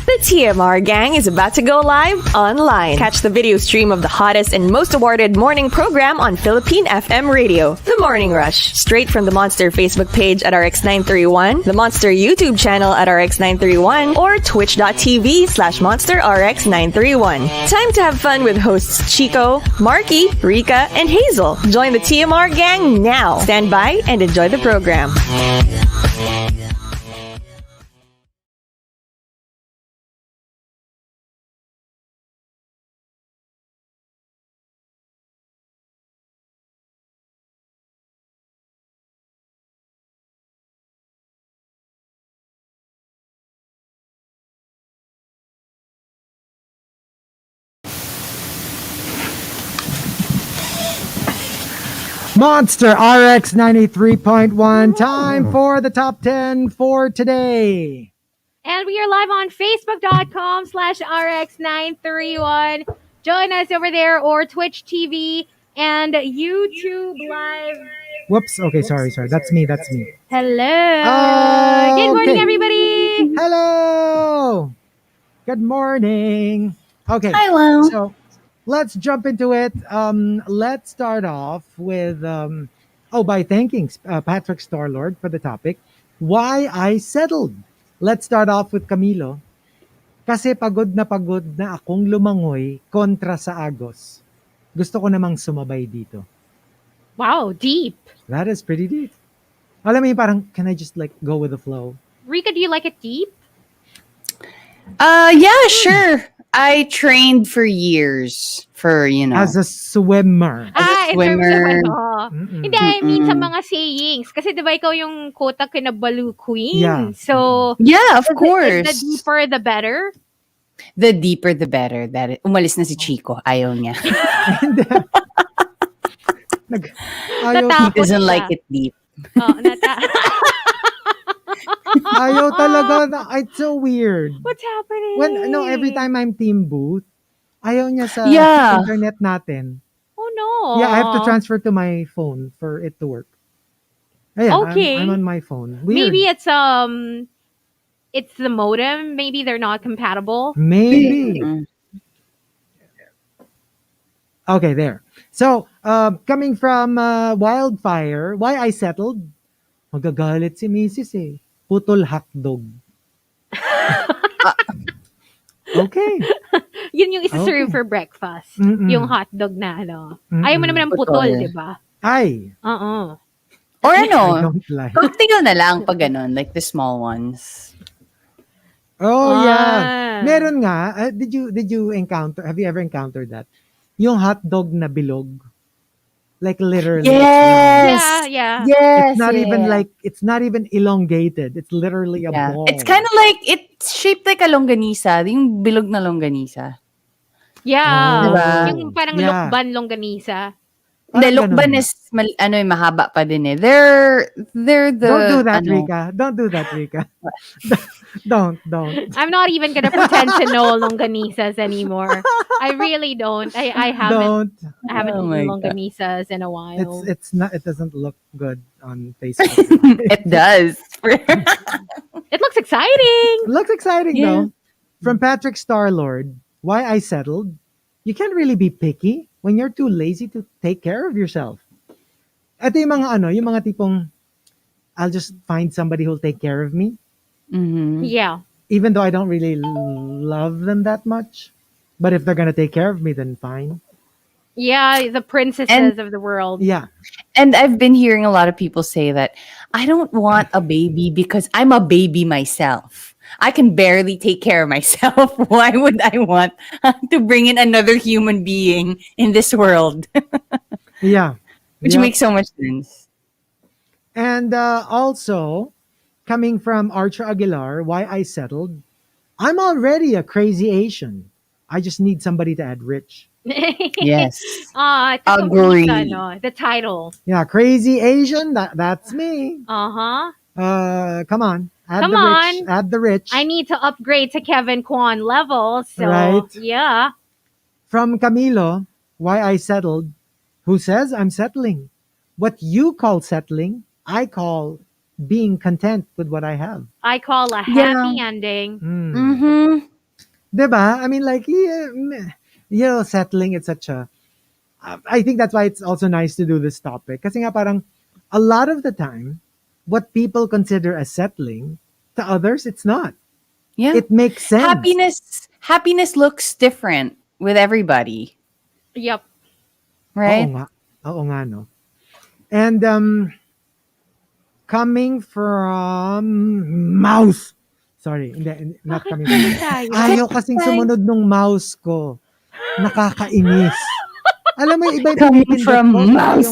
The TMR gang is about to go live online. Catch the video stream of the hottest and most awarded morning program on Philippine FM radio, The Morning Rush. Straight from the Monster Facebook page at RX931, the Monster YouTube channel at RX931, or twitch.tv/Monster RX931. Time to have fun with hosts Chico, Marky, Rica, and Hazel. Join the TMR gang now. Stand by and enjoy the program. Monster RX93.1, time for the top 10 for today. And we are live on Facebook.com/RX931. Join us over there or Twitch TV and YouTube Live. Whoops, okay, sorry. That's me. Hello. Good morning, Okay. everybody. Hello. Good morning. Okay. Hello. So let's jump into it. Let's start off with, by thanking Patrick Starlord for the topic, why I settled. Let's start off with Camilo. Kasi pagod na akong lumangoy kontra sa agos. Gusto ko namang sumabay dito. Wow, deep. That is pretty deep. Alam mo yung parang, can I just like go with the flow? Rika, do you like it deep? Yeah, sure. I trained for years for, As a swimmer. In terms swimmer. of Hindi, I mean sa mga sayings. Kasi diba ikaw yung quota kinabalu queen? Yeah. So, Yeah, of is course. the deeper, the better? The deeper, the better. Umalis na si Chico. Ayaw niya. Ayaw, He Natakot doesn't siya. like it deep. ayaw talaga. It's so weird. What's happening? Every time I'm team booth, ayaw niya sa Yeah. internet natin. Oh no. Yeah, I have to transfer to my phone for it to work. Ayan, Okay. I'm on my phone. Weird. Maybe it's the modem. Maybe they're not compatible. Maybe. Mm. Okay, there. So, coming from Wildfire, why I settled? Magagalit si Mrs. eh. Putol hotdog. Okay. Yun yung isa-serve Okay. for breakfast. Mm-mm. Yung hotdog na ano. Mm-mm. Ayaw mo naman ng putol, Putol. di ba? Ay, Oo. Or I ano, don't like. cocktail na lang pag ganun, like the small ones. Oh, yeah. Ah. Meron nga. Did you encounter, have you ever encountered that? Yung hotdog na bilog. Like literally. Yes. Yeah. Yes. It's not yeah. even like, it's not even elongated. It's literally a Yeah. ball. It's kind of like, it's shaped like a longganisa. Yung bilog na longganisa. Yeah. Diba? Yung parang Yeah. lukban longganisa. The Parang lukban ganun. is, mahaba pa din eh. They're the... Don't do that, ano, Rica. Don't do that, Rica. Don't. I'm not even gonna pretend to know longganisas anymore. I really don't. I haven't Oh my eaten God. longanisas in a while. It's not. It doesn't look good on Facebook. It does. It looks exciting. It looks exciting Yeah. though. From Patrick Starlord, why I settled? You can't really be picky when you're too lazy to take care of yourself. Ito yung mga tipong, I'll just find somebody who'll take care of me, Mhm. Yeah. even though I don't really love them that much. But if they're gonna take care of me, then fine. Yeah, the princesses And- of the world. Yeah. And I've been hearing a lot of people say that I don't want a baby because I'm a baby myself. I can barely take care of myself. Why would I want to bring in another human being in this world? Yeah. Which Yeah. makes so much sense. And also, coming from Archer Aguilar, why I settled, I'm already a crazy Asian. I just need somebody to add rich. Yes. Ito Agree. complete, the title. Yeah, crazy Asian, that's me. Uh-huh. Come on. Add Come the rich. on. Add the rich. I need to upgrade to Kevin Kwan level. So, Right. yeah. From Camilo, why I settled, who says I'm settling. What you call settling, I call being content with what I have. I call a Yeah. happy ending. Mm. Mm-hmm. Diba? I mean, like, yeah, settling, it's such a, I think that's why it's also nice to do this topic. Kasi nga parang, a lot of the time, what people consider as settling, to others, it's not. Yeah. It makes sense. Happiness looks different with everybody, Yep. Oo right? nga. Oo nga, no? And, coming from mouse. Sorry, not Bakit coming naman from tayo? Ayaw kasing sumunod nung mouse ko. Nakakainis. Alam mo, iba yung Coming pinipindot from ko, mouse.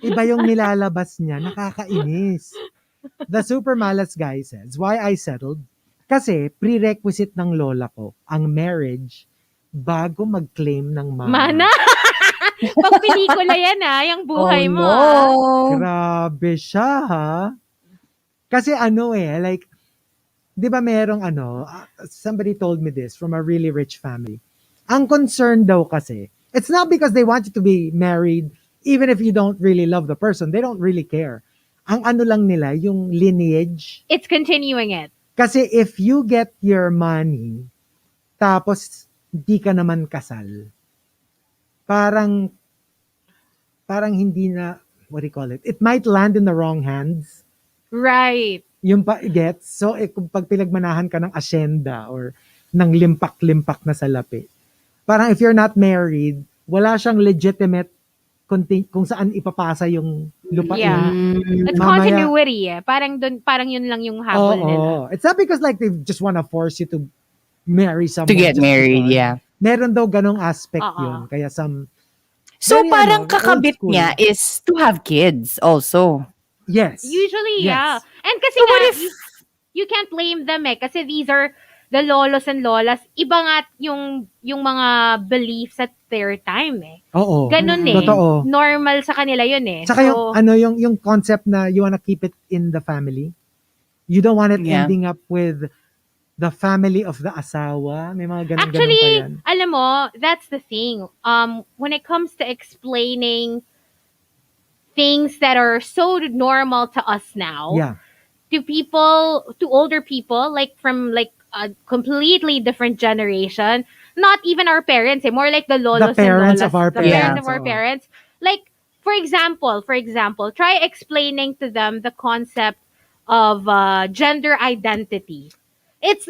iba yung nilalabas niya. Nakakainis. The Super Malas guy says, why I settled? Kasi prerequisite ng lola ko ang marriage bago mag-claim ng mama. Mana! Pag pelikula yan yung buhay Oh mo no. Grabe siya, ha? Kasi ano like, di ba merong somebody told me this from a really rich family. Ang concern daw kasi, it's not because they want you to be married, even if you don't really love the person, they don't really care. Ang ano lang nila, yung lineage. It's continuing it. Kasi if you get your money, tapos di ka naman kasal, parang hindi na, what do you call it? It might land in the wrong hands. Right. Yung gets. So, kung pag pinagmanahan ka ng asyenda or ng limpak-limpak na salapi, parang if you're not married, wala siyang legitimate kung saan ipapasa yung lupain. Yeah. Mm. It's Mamaya- continuity Parang yun lang yung habol nila. It's not because like they just want to force you to marry someone. To get just married, because. yeah. Meron daw ganong aspect Oo. yun. Kaya So very, parang old kakabit school. niya is to have kids also. Yes. Usually, Yes. And kasi So what nga, if- you can't blame them kasi these are the lolos and lolas. Iba nga yung mga beliefs at their time Oo. Ganun Totoo. Normal sa kanila yun Saka So, yung concept na you wanna keep it in the family. You don't want it Yeah. ending up with the family of the asawa. May mga ganun pa actually, yan. alam mo, that's the thing. When it comes to explaining things that are so normal to us now, Yeah. to older people, like from like a completely different generation, not even our parents, more like the lolos The parents and lolas, of our the parents parents, of our oo. parents. Like, for example, try explaining to them the concept of gender identity. It's,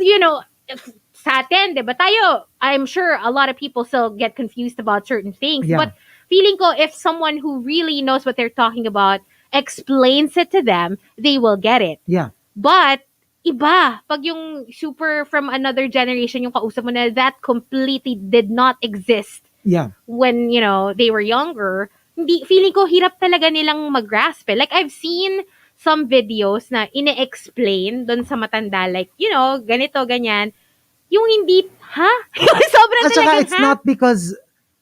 sa atin, di ba tayo, I'm sure a lot of people still get confused about certain things. Yeah. But feeling ko, if someone who really knows what they're talking about explains it to them, they will get it. Yeah. But, iba, pag yung super from another generation yung kausap mo na that completely did not exist Yeah. when, they were younger, feeling ko hirap talaga nilang mag-grasp. Like, I've seen some videos na ine-explain doon sa matanda, like, ganito, ganyan. Yung hindi, sobrang At saka talagang, it's not because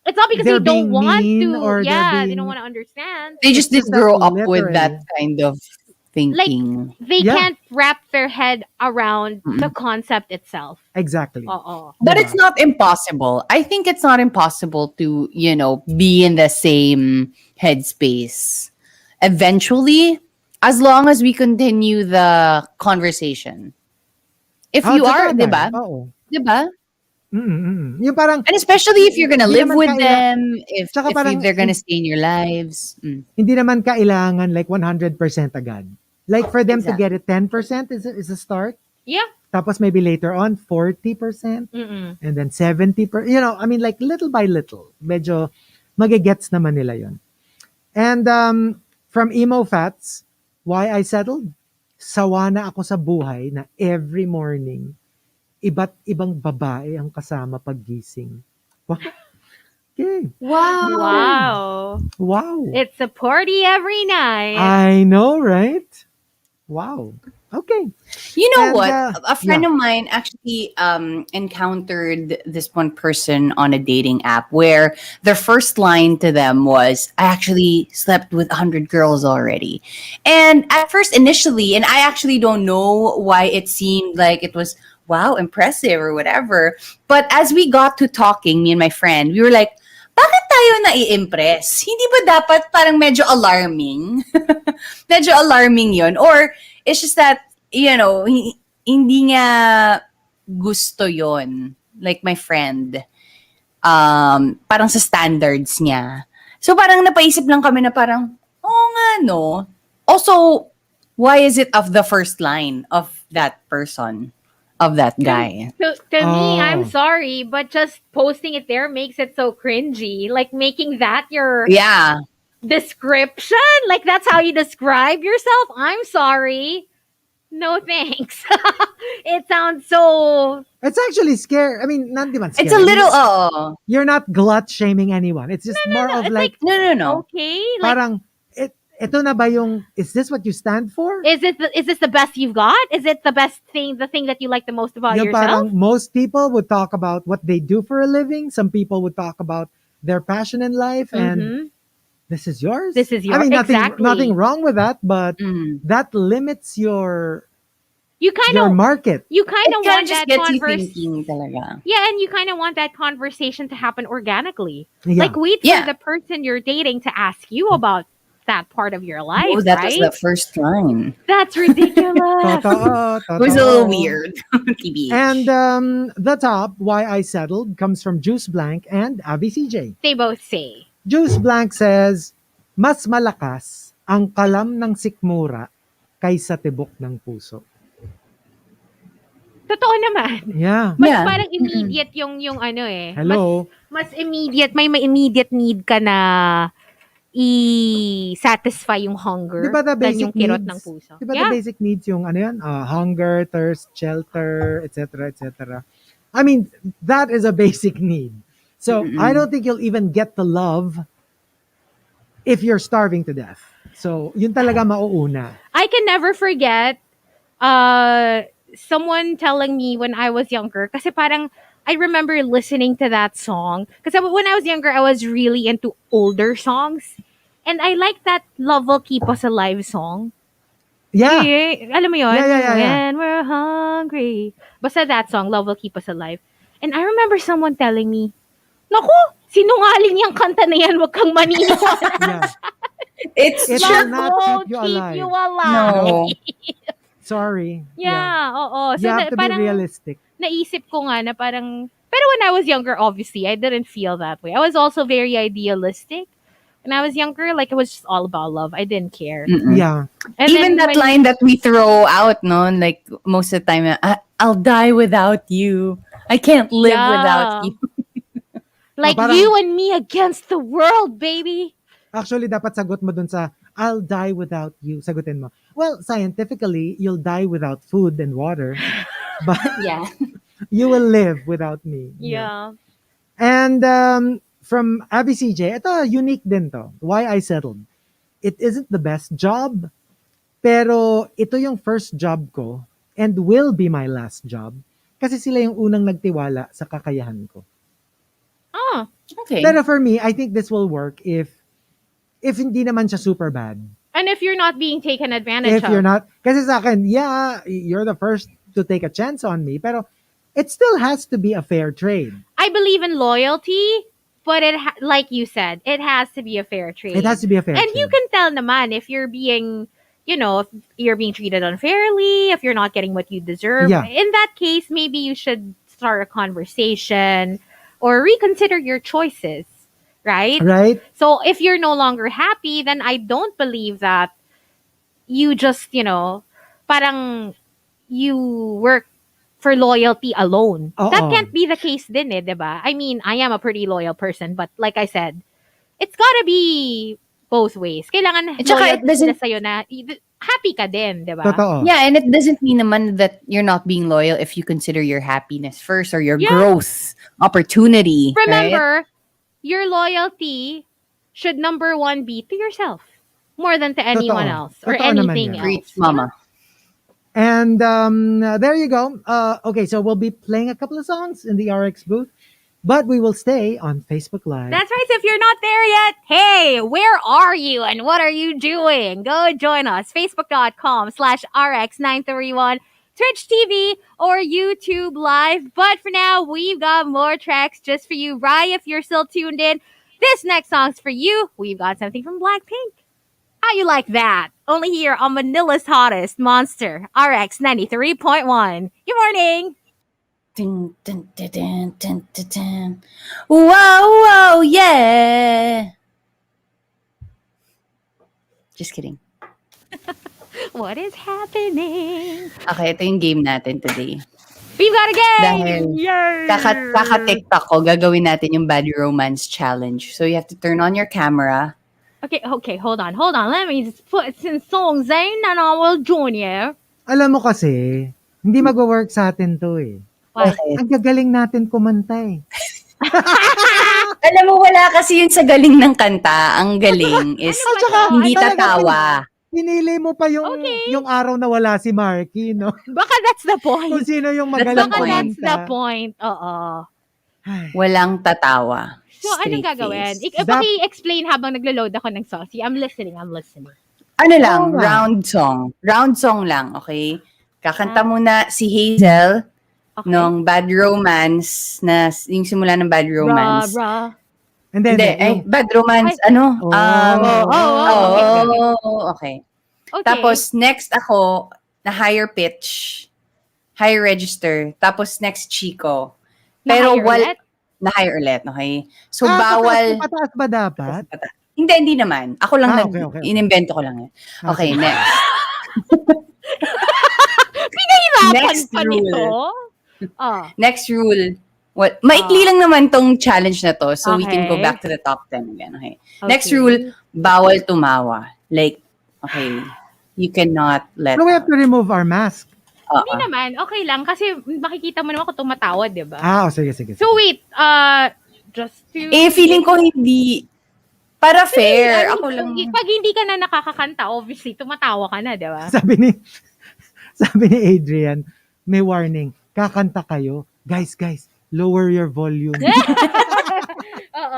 It's not because they're they don't being want mean to. or they're They being- don't want to understand. They just It's didn't just grow that up with that literally- kind of thinking. They Yeah. can't wrap their head around the concept itself. exactly. Oo. But Diba? it's not impossible. I think it's not impossible to, be in the same headspace. Eventually, as long as we continue the conversation. If you are, sabagay. diba? Oo. Diba? Yung parang, And especially if you're gonna Hindi live naman with kaila- them, if Tsaka parang- they're gonna stay in your lives. hindi naman kailangan like 100% agad. Like for them to Exactly. get it 10% is a start. Yeah. Tapos maybe later on 40%. Mm-mm. And then 70%. I mean like little by little. Medyo magigets naman nila yon. And from Emo Fats, why I settled? Sawa na ako sa buhay na every morning, iba't ibang babae ang kasama paggising. Wow. Okay. Wow. Wow. It's a party every night. I know, right? Wow. Okay. You know And, what? uh, A friend yeah. of mine actually encountered this one person on a dating app where their first line to them was, I actually slept with 100 girls already. And at first, initially, and I actually don't know why it seemed like it was, wow, impressive or whatever. But as we got to talking, me and my friend, we were like, bakit tayo nai-impress? Hindi ba dapat parang medyo alarming? Medyo alarming yon. Or it's just that, hindi nga gusto yon like my friend, parang sa standards niya. So parang napaisip lang kami na parang, oo nga no. Also, why is it of the first line of that person, of that guy? To me, I'm Oh. sorry, but just posting it there makes it so cringy. Like making that your Yeah. description, like that's how you describe yourself. I'm sorry. No thanks. It sounds so. It's actually scary. I mean, not naman scary. It's a little, oh. You're not glut shaming anyone. It's just more No, of it's like, No. okay. Like, parang, ito na ba yung, is this what you stand for? is this the best you've got? Is it the best thing, the thing that you like the most about Yung yourself? parang most people would talk about what they do for a living. Some people would talk about their passion in life, and Mhm. this is yours. This is I mean, yours. Exactly. nothing wrong with that, but Mm. that limits your You kind your of market. you kind It of kind want of just that gets you conversation. thinking talaga. Yeah, and you kind of want that conversation to happen organically. Yeah. Like wait Yeah. for the person you're dating to ask you about that part of your life, Oh, that right? was the first line. That's ridiculous. Totoo, It was a little totoo. weird. TBH. And the top, Why I Settled, comes from Juice Blank and Abby CJ. They both say. Juice Blank says, mas malakas ang kalam ng sikmura kaysa tibok ng puso. Totoo naman. Yeah. Mas Yeah. parang immediate yung ano eh. Hello. Mas immediate, may immediate need ka na i-satisfy yung hunger Di ba the than basic yung kirot needs? ng puso. Di ba Yeah. the basic needs yung ano yan? Hunger, thirst, shelter, etc., etc. I mean, that is a basic need. So, I don't think you'll even get the love if you're starving to death. So, yun talaga mauuna. I can never forget someone telling me when I was younger, kasi parang I remember listening to that song. Kasi when I was younger, I was really into older songs. And I like that Love Will Keep Us Alive song. Yeah. Alam mo yun? Yeah. When we're hungry. Basta that song, Love Will Keep Us Alive. And I remember someone telling me, naku, sinungaling yung kanta na yan, wag kang maniniwala. Yeah. It's It true. will not Won't keep you keep alive. you alive. No. Sorry. Yeah, oo. You have to be parang realistic. naisip ko nga na parang, pero when I was younger, obviously, I didn't feel that way. I was also very idealistic. When I was younger, like, it was just all about love. I didn't care. Yeah. And Even then that when- line that we throw out, no, like most of the time, I'll die without you. I can't live Yeah. without you. Like, parang- you and me against the world, baby. Actually, dapat sagot mo dun sa, I'll die without you. Sagutin mo. Well, scientifically, you'll die without food and water. But Yeah. you will live without me. Yeah. And from Abby CJ, ito, unique din to. Why I Settled. It isn't the best job, pero ito yung first job ko and will be my last job kasi sila yung unang nagtiwala sa kakayahan ko. Oh, Okay. Pero for me, I think this will work if hindi naman siya super bad. and if you're not being taken advantage If of. you're not, kasi sa akin, yeah, you're the first to take a chance on me, pero it still has to be a fair trade. I believe in loyalty, but like you said, it has to be a fair trade. It has to be a fair And trade. you can tell naman if you're being, if you're being treated unfairly, if you're not getting what you deserve. Yeah. In that case, maybe you should start a conversation or reconsider your choices, right? Right? So if you're no longer happy, then I don't believe that you just, parang you work for loyalty alone. Oo. That can't be the case din eh, diba? I mean, I am a pretty loyal person, but like I said, it's gotta be both ways. Kailangan At saka loyal it doesn't- sila sa'yo na happy ka din, diba? Totoo. Yeah, and it doesn't mean naman that you're not being loyal if you consider your happiness first or your Yeah. growth opportunity. right? Remember, your loyalty should number one be to yourself more than to anyone Totoo. else or Totoo naman anything yan. else. Preach, mama. And there you go. Okay, so we'll be playing a couple of songs in the RX booth, but we will stay on Facebook Live. That's right. So if you're not there yet, hey, where are you and what are you doing? Go join us. Facebook.com/RX931, Twitch TV, or YouTube Live. But for now, we've got more tracks just for you. Rye, if you're still tuned in, this next song's for you. We've got something from Blackpink. How you like that? Only here on Manila's hottest Monster RX93.1. Good morning. Dun, dun, dun, dun, dun, dun, dun. Wow, wow, yeah! Just kidding. What is happening? Okay, ito yung game natin today. We've got a game! Dahil Yay! kaka-TikTok ko, gagawin natin yung Bad Romance Challenge. So you have to turn on your camera. Okay, hold on. Let me just put some songs in and I will join you. Alam mo kasi, hindi mag-work sa atin to eh. What? Okay. Ang gagaling natin kumanta eh. Alam mo, wala kasi yun sa galing ng kanta. Ang galing is Ano ba to? hindi Talaga, tatawa. Pinili mo pa yung Okay. yung araw na wala si Marky, no? Baka that's the point. Kung sino yung That's magaling the Baka point. that's the kumanta. point. Oo. Ay, Walang tatawa. So, anong Straight gagawin? face. Paki-explain habang naglo-load ako ng saucy. I'm listening. Ano lang, Oo nga. round song. Round song lang, okay? Kakanta muna si Hazel Okay. nung Bad Romance, na yung simula ng Bad Romance. Ra. and then, Hindi, Bad Romance, ano? Okay. Okay. Tapos, next ako, na higher pitch, high register. Tapos, next Chico. Pero, na higher ulit, okay? So, bawal. Pataas ba dapat? Hindi naman. Ako lang Okay. inimbento ko lang yan. Okay, next. Pinahirapan Next pa rule. nito. Next rule. Maikli lang naman tong challenge na to, so we can go Okay. back to the top 10 again. Okay. Okay. Next rule, bawal tumawa. Like, okay, you cannot let So we have to remove our mask. Hindi naman. Okay lang. Kasi makikita mo naman ako tumatawa, di ba? Sige. So wait, just to... feeling ko hindi, para fair, ako lang. Pag hindi ka na nakakakanta, obviously, tumatawa ka na, di ba? Sabi ni Adrian, may warning, kakanta kayo. Guys, lower your volume.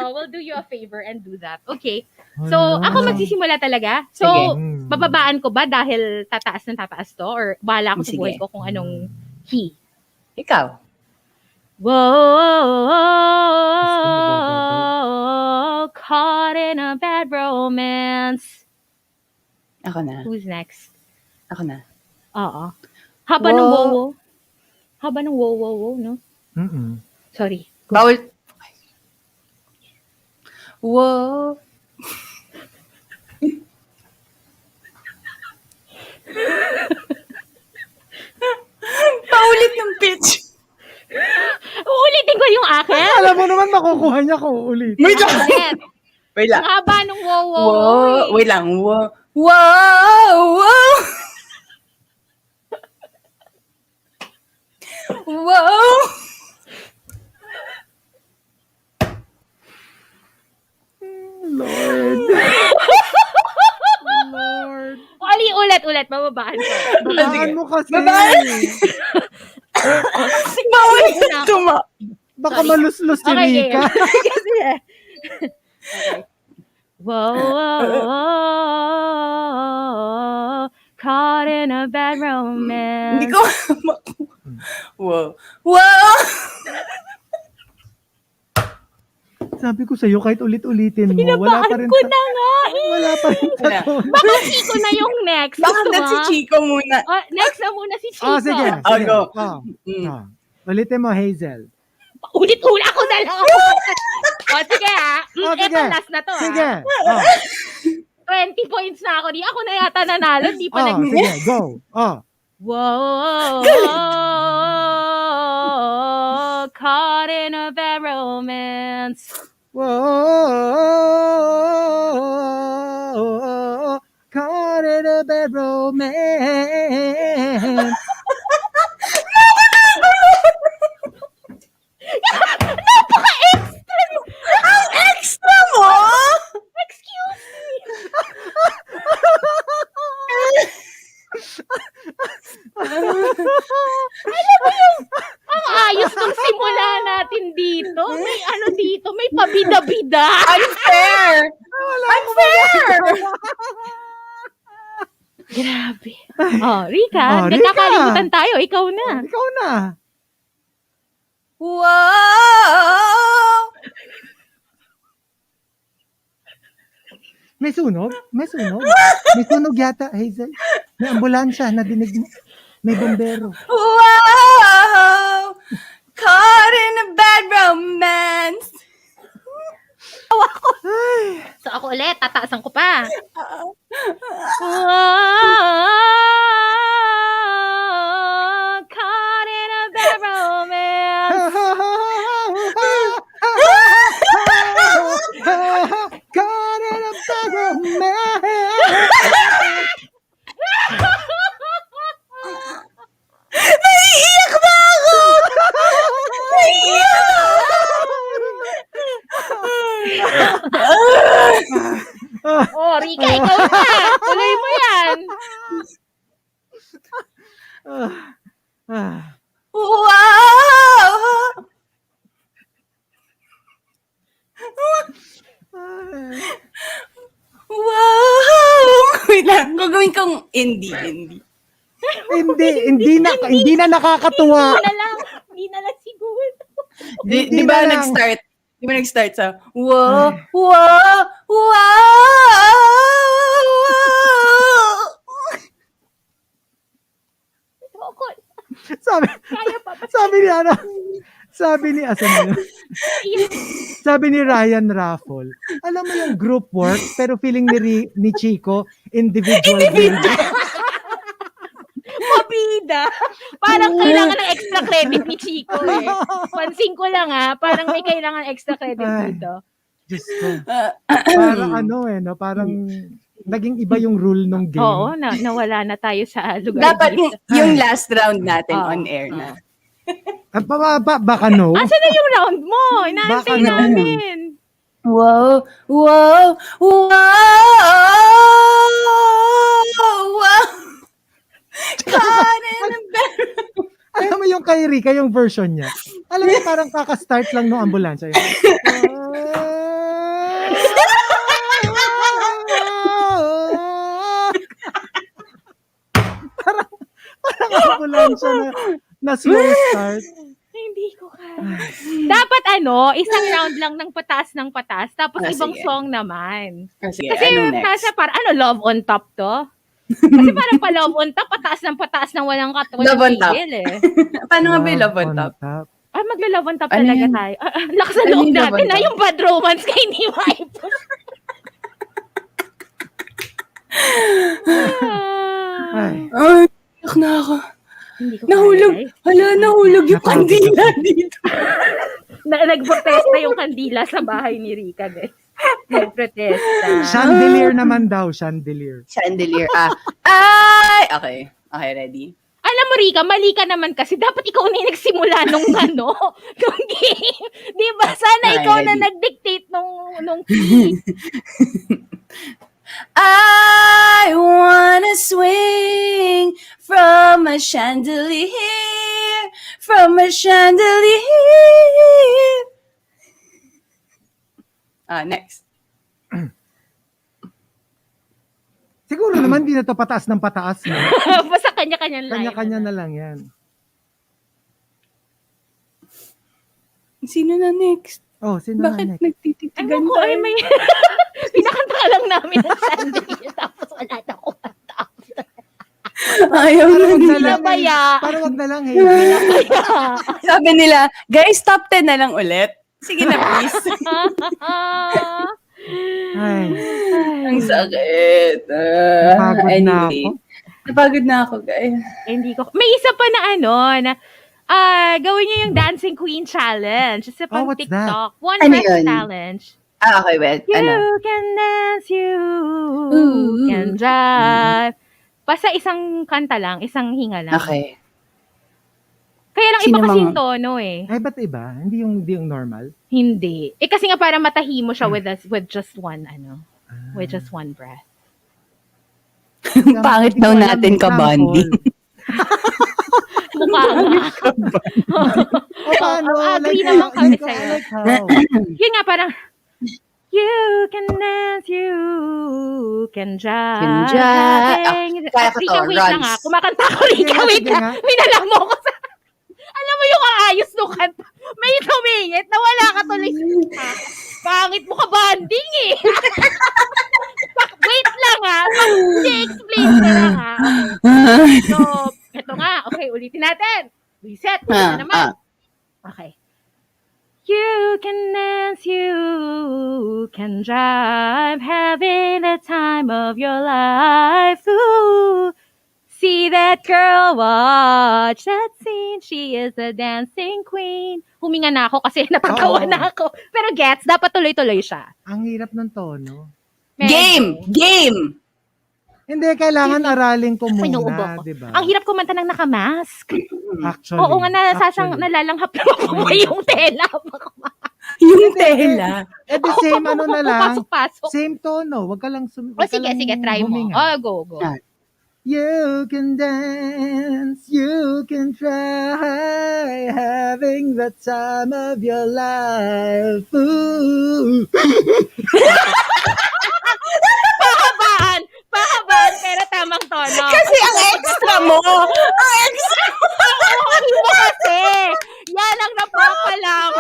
We'll do you a favor and do that. Okay. So, ako magsisimula talaga. So, Sige. bababaan ko ba dahil tataas to? Or bahala ako sa Sige. buhay ko kung anong key? Ikaw. Whoa, caught in a bad romance. Ako na. Who's next? Ako na. Oo. Haba ng wow. Haba ng wow, no? Mm-mm. Sorry. Bawal. Whoa. Paulit ng pitch. Uulitin ko yung akin. Alam mo naman, makukuha niya kung ulit. Wait lang. Ulit. Wait lang. Ang haba ng wow. Wait lang. Wow. Wow. Lord. Ulit. Bababaan ko. Babaan mo kasi. Babaan. Bawal Una. tuma. Baka maluslos si Rica. Kasi okay. Whoa, caught in a bad romance. Hindi ko. Wow. Sabi ko sa'yo, kahit ulit-ulitin mo, wala pa Pinabaan rin ko na nga eh. Wala pa rin sa Wala. tone. Baka Chico na yung next. Baka Gusto na mo, si ah? Chico muna. Next na muna si Chico. Sige. Go. Oh. Ulitin mo, Hazel. Ulit-ulit ako na lang. Sige ha. Sige. Ito last na to Sige. ha. 20 points na ako. Di ako na yata nanalo. Di pa Sige, go. Whoa, caught in a bad romance. Whoa, caught in a bad romance. Napaka-extra! Ang extra mo? Excuse me! Ang ayos ng simula natin dito. May ano dito, may pabida-bida. Unfair. Unfair. Grabe. Rica, Rica. nagkakalimutan tayo. Ikaw na. Ikaw na. Wow. May sunog? May sunog yata, Hazel. May ambulansya, nadinig mo. May bombero. Wow. kung indie. Hindi na nakakatuwa. Hindi na lang siguro. Di ba nag-start? Di ba nag-start sa Ay. wow. Kaya pa ba? Sabi ni Ryan Raffle, alam mo yung group work, pero feeling ni Chico, individual building. Mabida. Parang kailangan ng extra credit ni Chico eh. Pansin ko lang parang may kailangan extra credit Ay. dito. Diyos ko. Parang parang naging iba yung rule nung game. Oo, nawala na tayo sa lugar Dapat dito. yung last round natin Oo. on air na. At baka no? Asan na yung round mo? Inaantay Baka na. namin. Wow. Alam mo yung kay Rica, yung version niya. Alam mo parang kakastart lang ng ambulansya. parang ambulansya na slow start. Hindi ko kaya. Dapat isang round lang ng pataas, tapos ibang sige. song naman. Sige, Kasi anong next? nasa love on top to? Kasi parang pa love on top, pataas ng walang Love on top. tigil eh. Paano nga ba yung love on top? Magla-love on top Ano talaga yun? tayo. Lakas na Ano loob yung love natin on top? yung bad romance kay ni Wife. Ay, Ay, iyak na ako. Hindi ko Nahulog. kaya, guys. Hala, nahulog yung Napagod kandila dito. Nagprotesta yung kandila sa bahay ni Rica, guys. Nagprotesta. chandelier naman daw, chandelier. Chandelier. Ay! Okay. Okay, ready? Alam mo, Rica, mali ka naman kasi dapat ikaw na yung nagsimula nung nung game. Di ba? Sana Ay, ikaw na ready. nag-dictate nung key. I wanna swing from a chandelier, next. Siguro naman di na to pataas ng pataas. No? Basta kanya-kanya lang. Kanya-kanya na lang yan. Sino na next? Oh, sino na Bakit next? nagtititigan Ewan ko, tayo? may... Pinakanta ka lang namin ng chandelier tapos wala na ko kanta. Ayaw na Wag na nila. lang. Pinabaya. Parang wag na lang. Hey. Sabi nila, guys, top 10 na lang ulit. Sige na, please. Ay, Ang sakit. napagod na ako. Napagod na ako, guys. Hindi ko... May isa pa na gawin niyo yung Dancing Queen Challenge. Sa pang what's TikTok. One Ano Breath yun? Challenge. Okay, well, You ano? can dance, you Ooh. can drive. Basta isang kanta lang, isang hinga lang. Okay. Kaya lang Sino iba kasi mga- yung tono eh. Ay, ba't iba? Hindi yung normal? Hindi. Kasi nga para matahimo siya with just one, with just one breath. Pangit daw natin ka-bonding. Mukha nga. O paano? Agree Like, naman kami like, sa'yo. like how? Yun nga, parang, you can dance, you can drive. Can drive. Kaya ko to, Rika, wait lang runs. Kumakanta ko, Rika, Sige, wait sige lang. nga. Minalang mo ko sa... Alam mo yung ayos nung kanta. May tumingit na wala ka tuloy. Pangit mo ka banding eh. Wait lang Mag-explain ka lang Okay. So, eto nga. Okay, ulitin natin. Reset. Ulit na naman. Okay. You can dance, you can drive, having the time of your life. Ooh. See that girl, watch that scene. She is a dancing queen. Huminga na ako kasi natatawa Oo. na ako. Pero gets, dapat tuloy-tuloy siya. Ang hirap ng tono. Medyo. Game! Hindi, kailangan aralin ko Inuubo muna, ko. di ba? Ang hirap kumanta ng nakamask. Actually. Oo nga, nasasang actually. nalalanghap na ako yung tela. Yung tela. Eh, the same ano na lang. Pasok-pasok. Same tono. Wag ka lang Sige, try mo. huminga. Go. You can dance, you can try, having the time of your life. Ooh. Pahabaan, pero tamang tono. Kasi ang extra mo. Ang extra mo. Oo, iba kasi. Yan ang napapala mo.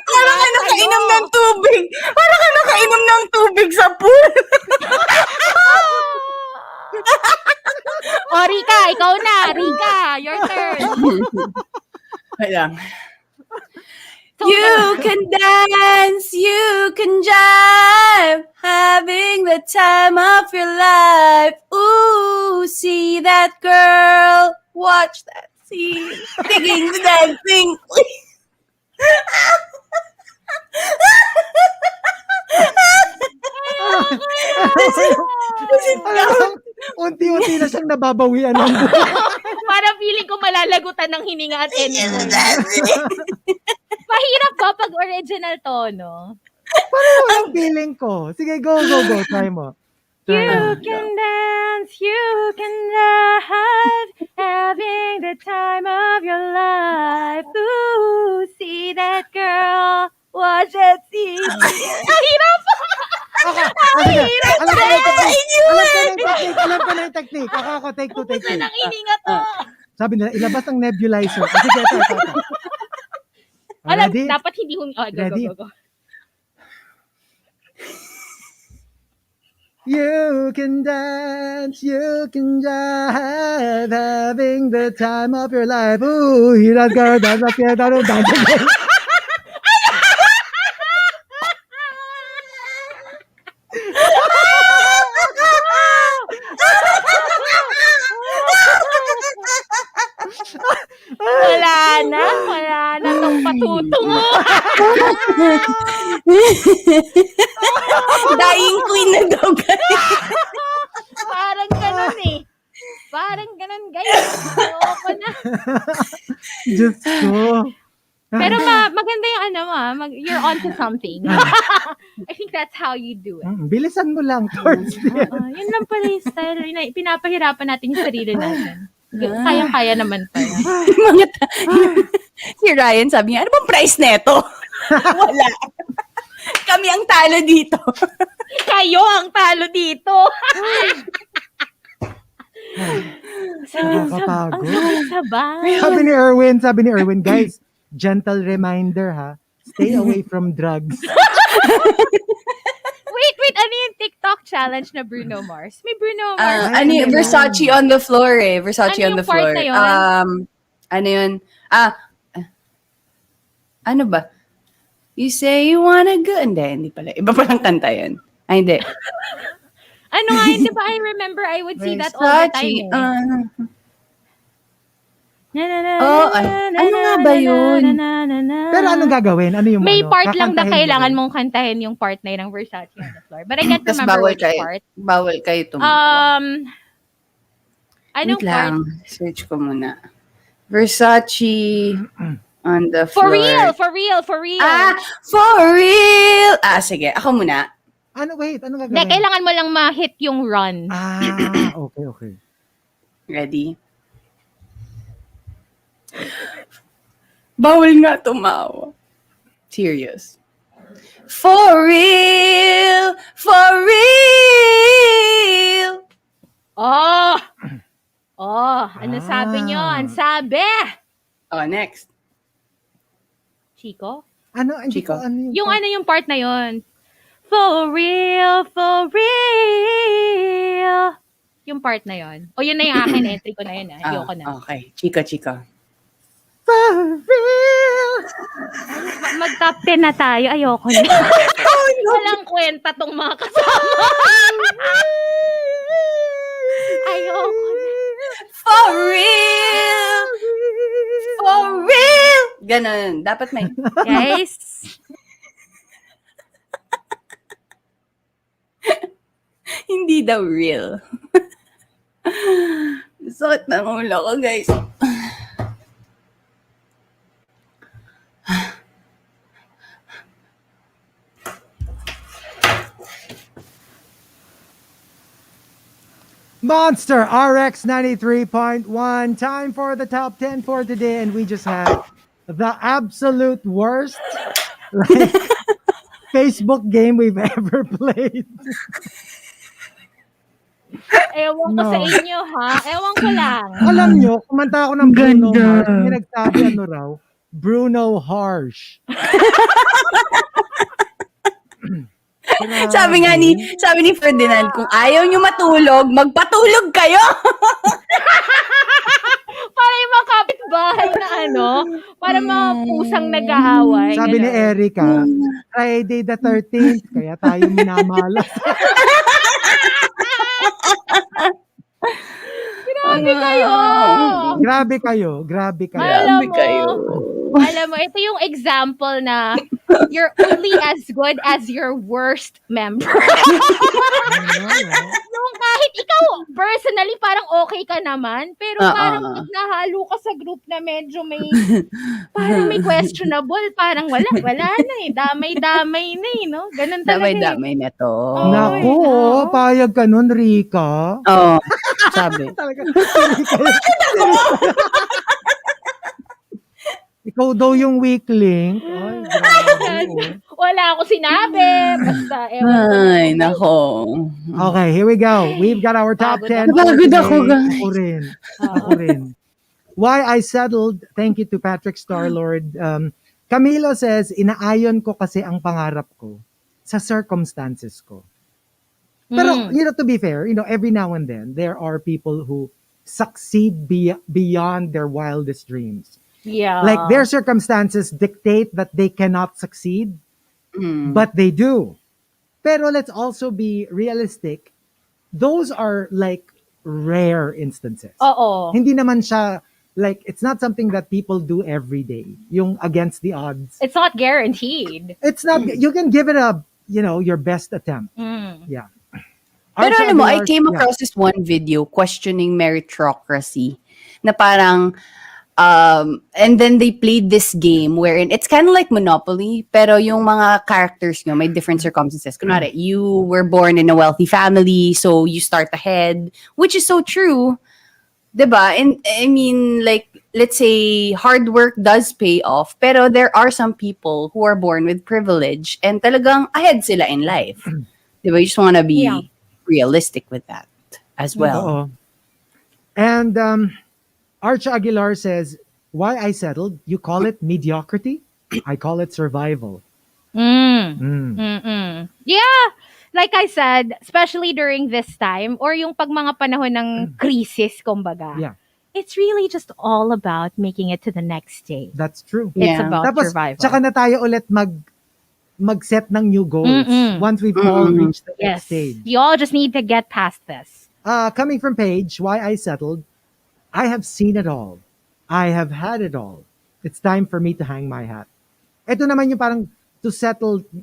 Parang ka nakainom ng tubig. Parang ka nakainom ng tubig sa pool. O, Rica, ikaw na. Rica, your turn. Wala. You can dance, you can jive, having the time of your life. Ooh, see that girl, watch that scene, digging the dancing. Unti-unti na siyang nababawian ng buhay. Parang feeling ko malalagutan ng hininga at anyone. Mahirap ba pag original tono? Parang ang feeling ko. Sige, go. Try mo. You can dance, you can jive, having the time of your life. Ooh, see that girl, watch that scene. Ang hirap! Alam ko na yung technique. Ako, take two. Nang hininga to. Sabi nila, ilabas ang nebulizer. Sige, ito. Alam, Ready? dapat hindi humi... Oh, Ready? go. You can dance, you can jive, having the time of your life. Ooh, hear that girl, dance up here, dance again. Wala na tong patuto mo. Dying queen na daw, guys. Parang ganun eh. Parang ganun, guys. Ayoko na. Diyos ko. Pero maganda yung you're onto something. I think that's how you do it. Bilisan mo lang towards the end. Yun lang pala yung style. Pinapahirapan natin yung sarili natin. Kayang-kaya naman pala. Mga si Ryan sabi niya, ano bang price neto? Wala. Kami ang talo dito. Kayo ang talo dito. Nakakapagod. Ang sabay. Sabi ni Erwin, guys, gentle reminder ha, stay away from drugs. Wait, ano yung TikTok challenge na Bruno Mars? May Bruno Mars. Ano yung Versace on the floor eh. Versace Ano on the yung part floor. na yun? Ano yun? Ano ba? You say you wanna go. Hindi pala. Iba palang kanta yun. Ay, hindi. Ano nga, hindi ba I remember I would see that all the time. Ano nga ba yun? Pero anong gagawin? Ano yung May part lang na kakantahin kailangan mo? mong kantahin yung part na yun ng Versace on the floor. But I can't Tas remember bawal which kayo. part. Bawal kayo tumawa. Anong Wait part? lang. Search ko muna. Versace on the For floor. real. For real! Sige. Ako muna. Ano Hindi, gagawin? kailangan mo lang ma-hit yung run. Okay. Ready? Bawal nga tumawa. Serious. For real! For real! Ano sabi nyo? Ang sabi! Next. Chico? Hindi Chico. ko, yung Yung part na yon. For real. Yung part na yon. O yun na yung akin, entry ko na yun. Ayoko na. Okay. Chico. for real. Mag-top 10 na tayo. Ayoko na. Walang kwenta tong mga kasama. Ayoko na. For real! For real! Ganon. Dapat may... Guys, Hindi daw real. Sakit ng ulo ko, guys. Monster RX93.1. Time for the top 10 for today. And we just had the absolute worst Facebook game we've ever played. Ewan ko sa No. inyo, ha? Ewan ko lang. Alam nyo, kumanta ako ng Bruno Ganda. Mars. May nagsabi ano raw, Bruno Harsh. Grabe. Sabi ni Ferdinand, kung ayaw nyo matulog, magpatulog kayo. Para yung mga kapitbahay na ano, para mga pusang nag-aaway. Sabi ni ganon. Erica, Friday the 13th, kaya tayo minamalas. Grabe kayo! Grabe kayo, grabe kayo. Alam mo, ito yung example na you're only as good as your worst member. Yung kahit ikaw, personally, parang okay ka naman, pero parang pag nahalo ka sa group na medyo parang may questionable, parang wala na eh. Damay-damay na eh, no? Ganun talaga Damay-damay na to. Naku, payag ka nun, Rica. Oo, sabi. Talaga, Rica. Ikaw daw yung weak link. Ay, grabe. Wala ako sinabi. Basta, ewan ko. Ay, nako. Okay, here we go. We've got our top 10. Pagod ako, guys. Ako rin. Why I settled, thank you to Patrick Starlord. Camilo says, inaayon ko kasi ang pangarap ko sa circumstances ko. Pero, to be fair, every now and then, there are people who succeed beyond their wildest dreams. Yeah. Like, their circumstances dictate that they cannot succeed, but they do. Pero let's also be realistic. Those are like rare instances. Oo. Hindi naman siya, like, it's not something that people do every day. Yung against the odds. It's not guaranteed. It's not, you can give it your best attempt. Yeah. Pero alam mo, I came Yeah. across this one video questioning meritocracy na parang and then they played this game wherein it's kind of like Monopoly, pero yung mga characters nyo may different circumstances. Kunwari, you were born in a wealthy family, so you start ahead, which is so true. Diba? And I mean, like, let's say hard work does pay off, pero there are some people who are born with privilege and talagang ahead sila in life. Diba? You just want to be realistic with that as well. Oo. And Arch Aguilar says, why I settled, you call it mediocrity? I call it survival. Yeah. Like I said, especially during this time, or yung pag mga panahon ng crisis, kumbaga. Yeah. It's really just all about making it to the next stage. That's true. It's Yeah. about Tapos, survival. tsaka na tayo ulit mag-set ng new goals once we've all reached the next Yes. stage. You all just need to get past this. Coming from Paige, why I settled, I have seen it all. I have had it all. It's time for me to hang my hat. Ito naman yung parang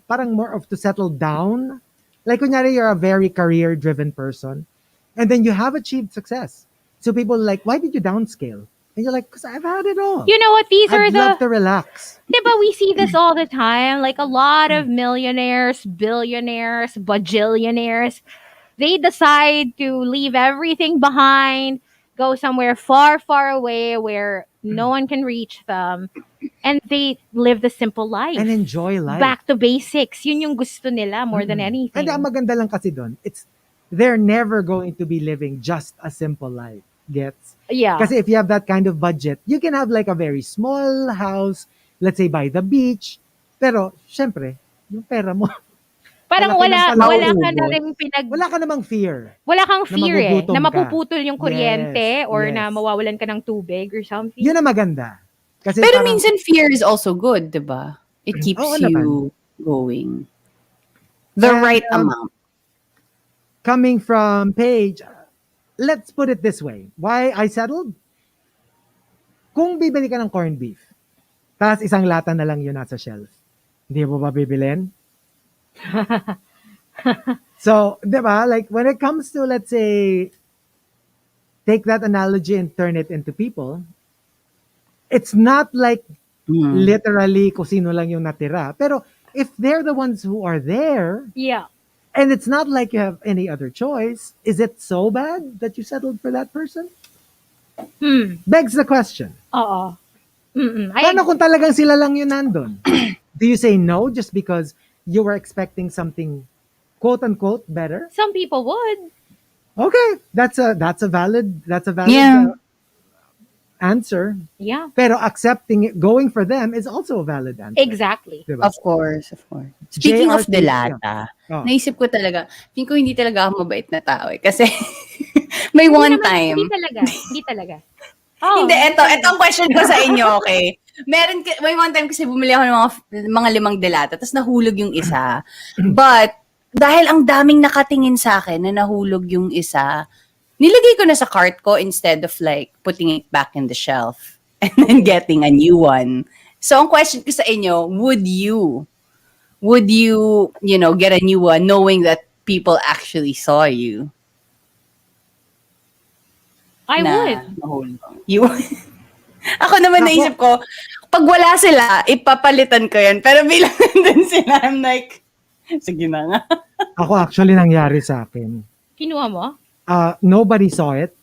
parang more of to settle down. Like, kunyari, you're a very career-driven person, and then you have achieved success. So people are like, why did you downscale? And you're like, because I've had it all. You know what? These are I'd love to relax. Diba, we see this all the time. Like a lot of millionaires, billionaires, bajillionaires, they decide to leave everything behind, go somewhere far, far away where no one can reach them, and they live the simple life. And enjoy life. Back to basics. Yun yung gusto nila more than anything. And ang maganda lang kasi doon, they're never going to be living just a simple life. Gets? Yeah. Kasi if you have that kind of budget, you can have like a very small house, let's say by the beach. Pero, syempre, yung pera mo, Parang wala ka wala ng ka na paubos. rin wala ka namang fear. wala kang fear magugutom na ka. mapuputol yung kuryente Yes, or yes. na mawawalan ka ng tubig or something. Yun ang maganda. Kasi Pero parang- minsan fear is also good, diba? It keeps Oo you going. The And, right amount. coming from Paige, let's put it this way. Why I settled? Kung bibili ka ng corned beef, tapos isang lata na lang yun nasa shelf, hindi mo ba bibilin? So, di ba? Like, when it comes to, let's say, take that analogy and turn it into people, it's not like literally kung sino lang yung natira. Pero, if they're the ones who are there, Yeah. and it's not like you have any other choice, is it so bad that you settled for that person? Begs the question. Oo. Paano kung talagang sila lang yun nandun? Do you say no just because you were expecting something quote-unquote better? Some people would. Okay, that's a valid Yeah. answer. Yeah, Pero accepting it, going for them is also a valid answer. exactly. Diba? Of course, of course. Speaking of JRT, yeah. delata, Oh. naisip ko talaga, feeling ko hindi talaga ako mabait na tao eh. Kasi may Hindi one naman, hindi time, talaga. Hindi talaga. Oh, hindi, hindi eto talaga. ang question ko sa inyo, okay? May one time kasi bumili ako ng mga 5 delata, tapos nahulog yung isa. But, dahil ang daming nakatingin sa akin na nahulog yung isa, nilagay ko na sa cart ko instead of like putting it back in the shelf and then getting a new one. So, ang question ko sa inyo, would you get a new one knowing that people actually saw you I na would. nahulog? You Ako naman Ako, naisip ko, pag wala sila, ipapalitan ko yan. Pero bilang nandun sila, I'm like, sige na nga. ako actually nangyari sa akin. Kinuha mo? Nobody saw it.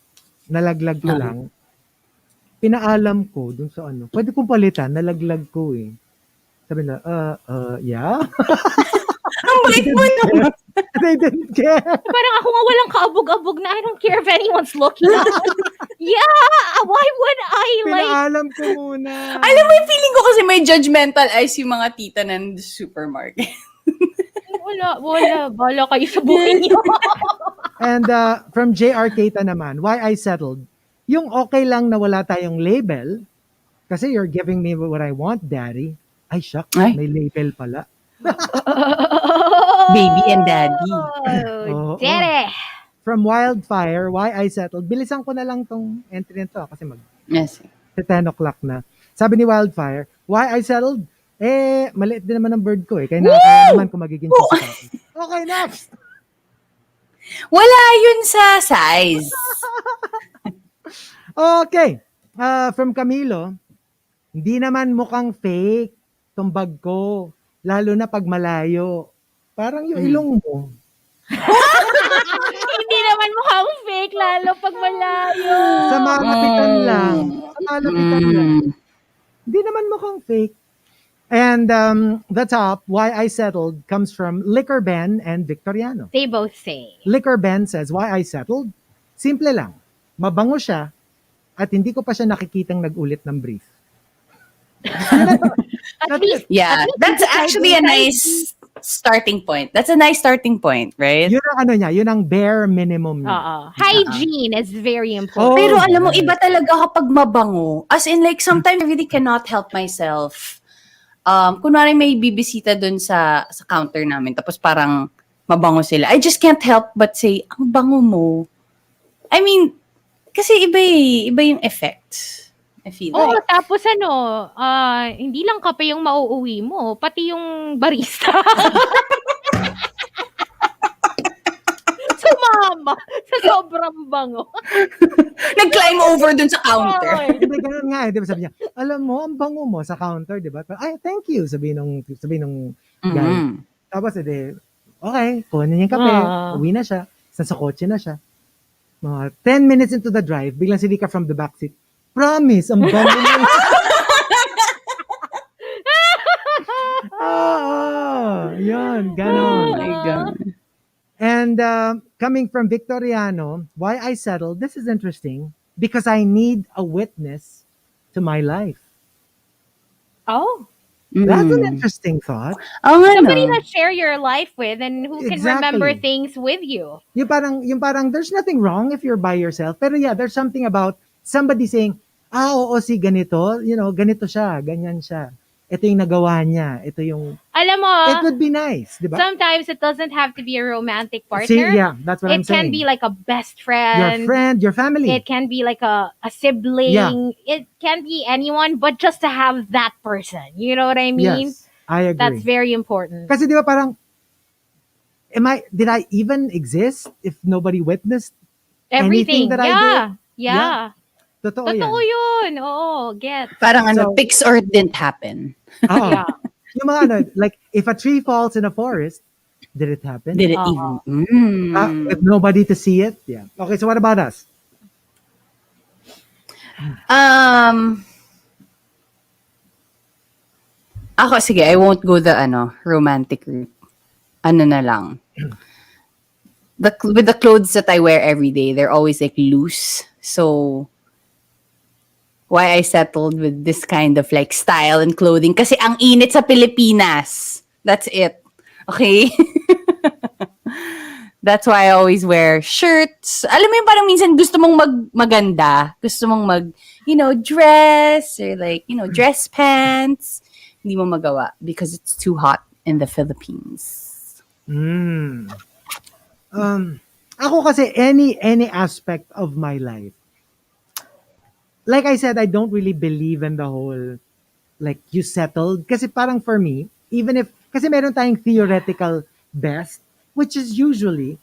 Nalaglag ko lang. Pinaalam ko dun sa ano. Pwede kong palitan, nalaglag ko eh. Sabi na, yeah? Ang bait mo naman. They didn't care. Parang ako nga walang kaabog-abog na I don't care if anyone's looking. Yeah, why would I like... Pinaalam ko muna. Alam mo, yung feeling ko kasi may judgmental eyes yung mga tita ng supermarket. Wala. Bala kayo sa buhay niyo. And from JR Keita naman, why I settled. Yung okay lang na wala tayong label, kasi you're giving me what I want, daddy. Ay, shucks, Ay. may label pala. Baby and daddy. Oh, Oo. dere. From Wildfire, why I settled. Bilisan ko na lang tong entry nito kasi Yes. 10 o'clock na. Sabi ni Wildfire, why I settled? Maliit din naman ang bird ko eh. Kaya nakakaya naman kung magiging sisipati. Okay, next! Wala yun sa size. Okay. From Camilo, hindi naman mukhang fake tong bag ko. Lalo na pag malayo. Parang yung ilong mo. Hindi naman mukhang fake, lalo pag malayo. Sa malapitan lang. Sa malapitan lang. Hindi naman mukhang fake. And the top, why I settled, comes from Liquor Ben and Victoriano. They both say. Liquor Ben says, why I settled? Simple lang. Mabango siya at hindi ko pa siya nakikitang nag-ulit ng brief. At least, Yeah, that's actually a nice starting point. That's a nice starting point, right? Yun ang ano niya, yun ang bare minimum niya. hygiene is very Oh. important. Pero alam mo, iba talaga kapag mabango. As in, like, sometimes I really cannot help myself. Kunwari may bibisita dun sa counter namin, tapos parang mabango sila. I just can't help but say, ang bango mo. I mean, kasi iba yung effect. I feel Oo, like. tapos hindi lang kape yung mauuwi mo, pati yung barista. Sumama sa sobrang bango. Nag-climb over dun sa counter. Hindi, ganun nga eh. Di ba sabi niya, alam mo, ang bango mo sa counter, di ba? Ay, thank you, sabi nung guy. Mhm. Tapos, okay, kuha na niya yung kape, uwi na siya, sa kotse na siya. Mga 10 minutes into the drive, biglang si Rica from the backseat, promise, ang bango mo. Yun, ganon. Oh my God. And coming from Victoriano, why I settled, this is interesting, because I need a witness to my life. Oh, That's an interesting thought. Oo nga, somebody no? to share your life with and who can Exactly. remember things with you. Yung parang, there's nothing wrong if you're by yourself. Pero yeah, there's something about somebody saying, oo, si ganito, ganito siya, ganyan siya. Ito yung nagawa niya. Ito yung, Alam mo, it would be nice, di ba? sometimes it doesn't have to be a romantic partner. See, yeah, that's what I'm It saying. can be like a best Your friend. friend, your family. It can be like a sibling. Yeah. It can be anyone, but just to have that person. You know what I mean? Yes, I agree. That's very important. Kasi di ba parang, did I even exist if nobody witnessed Everything. anything that I Yeah. did? Yeah. Totoo Totoo yan. yun. Oo, get. Parang So- fix or it didn't happen. Oo. Yeah. Yung mga like, if a tree falls in a forest, did it happen? Did it Oo. even? With nobody to see it? Yeah. Okay, so what about us? Ako, sige, I won't go the romantic route. Ano na lang. with the clothes that I wear every day, they're always like loose. So why I settled with this kind of like style and clothing kasi ang init sa Pilipinas. That's it. Okay? That's why I always wear shirts. Alam mo yung parang minsan gusto mong maganda. Gusto mong dress or like, dress pants. Hindi mo magawa because it's too hot in the Philippines. Ako kasi any aspect of my life, like I said, I don't really believe in the whole like you settled. Kasi parang for me, even if, kasi meron tayong theoretical best, which is usually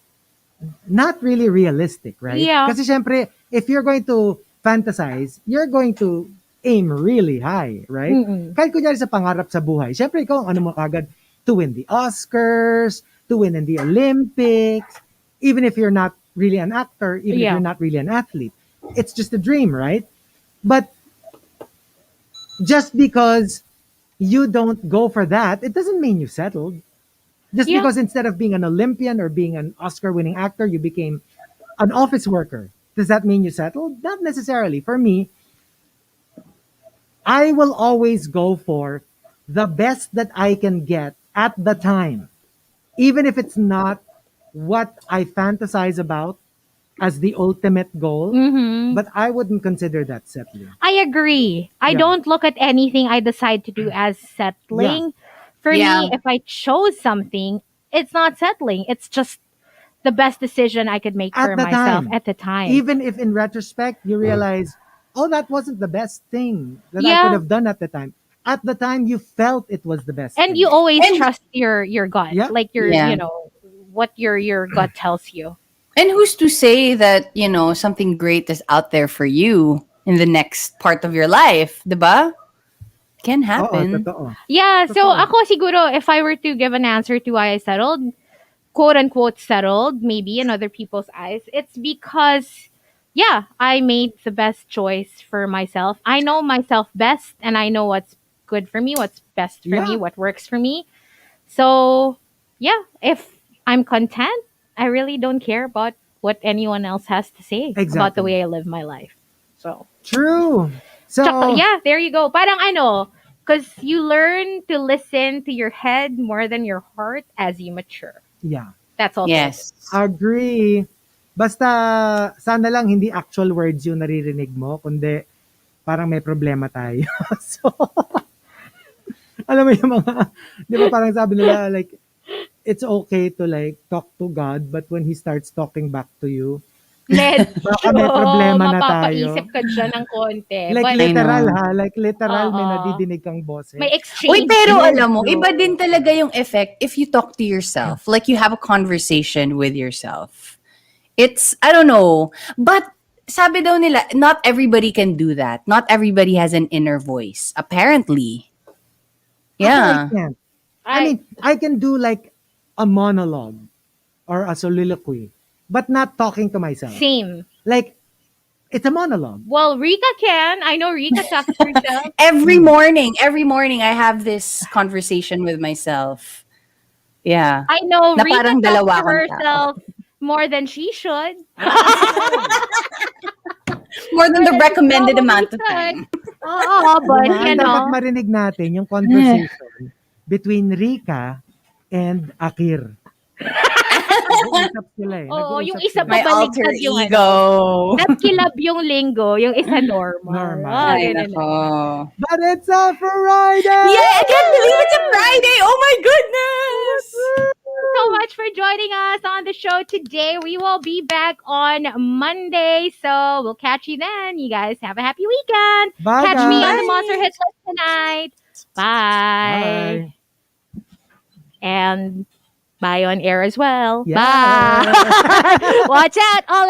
not really realistic, right? Yeah. Kasi syempre, if you're going to fantasize, you're going to aim really high, right? Kahit kunyari sa pangarap sa buhay, syempre ikaw, ano mo kagad, to win the Oscars, to win in the Olympics, even if you're not really an actor, even if Yeah. you're not really an athlete. It's just a dream, right? But just because you don't go for that, it doesn't mean you settled. Just Yeah. because instead of being an Olympian or being an Oscar-winning actor, you became an office worker. Does that mean you settled? Not necessarily. For me, I will always go for the best that I can get at the time, even if it's not what I fantasize about as the ultimate goal. But I wouldn't consider that settling. I agree. I Yeah. don't look at anything I decide to do as settling. For Yeah. me, if I chose something, it's not settling. It's just the best decision I could make At for the myself time. at the time. Even if in retrospect you realize, oh, that wasn't the best thing that I Yeah. could have done at the time. At the time, you felt it was the best And thing. you always And- trust your gut. Yeah. Like your Yeah. what your gut tells you. And who's to say that, something great is out there for you in the next part of your life, diba? Can Oo, happen. totoo. Yeah, so Totoo. ako siguro, if I were to give an answer to why I settled, quote unquote settled, maybe in other people's eyes, it's because, yeah, I made the best choice for myself. I know myself best and I know what's good for me, what's best for Yeah. me, what works for me. So, yeah, if I'm content, I really don't care about what anyone else has to say about Exactly. the way I live my life. So, True. So, Tsaka, yeah, there you go. Parang because you learn to listen to your head more than your heart as you mature. yeah, That's all. Yes. agree. Basta, sana lang hindi actual words yung naririnig mo, kundi parang may problema tayo. So, alam mo yung mga, di ba parang sabi nila, like, it's okay to like talk to God, but when He starts talking back to you, Medyo baka may problema na tayo. mapapaisip ka dyan ng konti. Like But literal know. ha, like literal may Oo. nadidinig kang boses. may exchange. Uy, pero Yes, alam mo, no. iba din talaga yung effect if you talk to yourself. Like you have a conversation with yourself. It's, I don't know. But sabi daw nila, not everybody can do that. Not everybody has an inner voice. Apparently. Yeah. I can't. I mean, I can do like a monologue or a soliloquy, but not talking to myself. Same. Like, it's a monologue. Well, Rica can. I know Rica talks to herself. Every morning I have this conversation with myself. Yeah. I know Na Rica parang talks dalawa to akong tao. herself more than she should. More than the recommended Probably amount of should. time. Oo, but Diba? you Ang dapat know. marinig natin yung conversation between Rica and Akir. Nag-uusap sila eh. Oo, yung Nag-uusap isa sila. My Pabaligtad alter yung ego. Nagkilab yung linggo, yung isa normal. Normal. Ah, Ay, ganun. nako. But it's a Friday! Yeah, I can't believe it's a Friday. Oh my goodness. So much for joining us on the show today. We will be back on Monday, so we'll catch you then. You guys have a happy weekend. Bye, Catch me on the guys. Monster Hits List tonight. Bye. Bye. And bye on air as well. Yeah. Bye. Watch out, all